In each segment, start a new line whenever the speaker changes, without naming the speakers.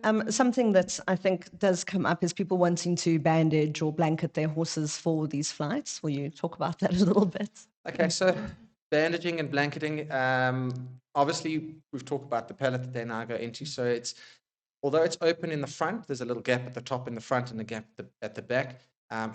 So something that I think does come up is people wanting to bandage or blanket their horses for these flights. Will you talk about that a little bit?
Okay, so bandaging and blanketing, obviously we've talked about the pallet that they now go into. So although it's open in the front, there's a little gap at the top in the front and a gap at the back.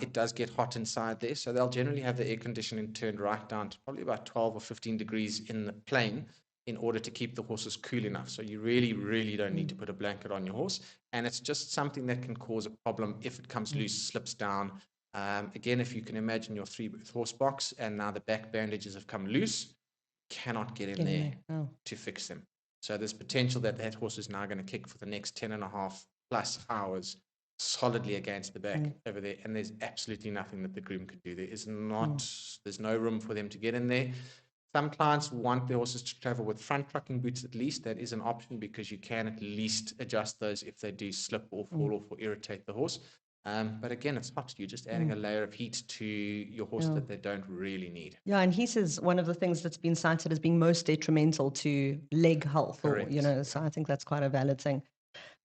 It does get hot inside there. So they'll generally have the air conditioning turned right down to probably about 12 or 15 degrees in the plane in order to keep the horses cool enough. So you really, really don't need to put a blanket on your horse. And it's just something that can cause a problem if it comes loose, slips down. Again, if you can imagine your 3-horse box and now the back bandages have come loose, cannot get in there to fix them. So there's potential that that horse is now going to kick for the next 10.5 plus hours solidly against the back over there. And there's absolutely nothing that the groom could do. There's no room for them to get in there. Some clients want their horses to travel with front trucking boots at least. That is an option because you can at least adjust those if they do slip or fall off or irritate the horse. But again, it's hot. You're just adding a layer of heat to your horse that they don't really need.
Yeah, and he says one of the things that's been cited as being most detrimental to leg health,
Correct.
so I think that's quite a valid thing.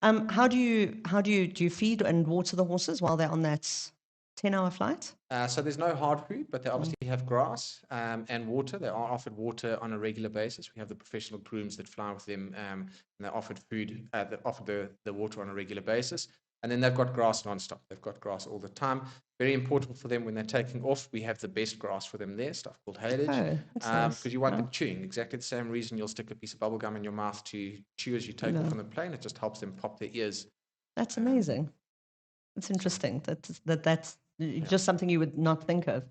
How do you feed and water the horses while they're on that 10-hour flight?
So there's no hard food, but they obviously have grass and water. They are offered water on a regular basis. We have the professional grooms that fly with them, and they're offered food, that offer the water on a regular basis. And then they've got grass nonstop. They've got grass all the time. Very important for them when they're taking off. We have the best grass for them there, stuff called haylage. Because you want them chewing. Exactly the same reason you'll stick a piece of bubble gum in your mouth to chew as you take off on the plane. It just helps them pop their ears.
That's amazing. It's interesting. That's just something you would not think of.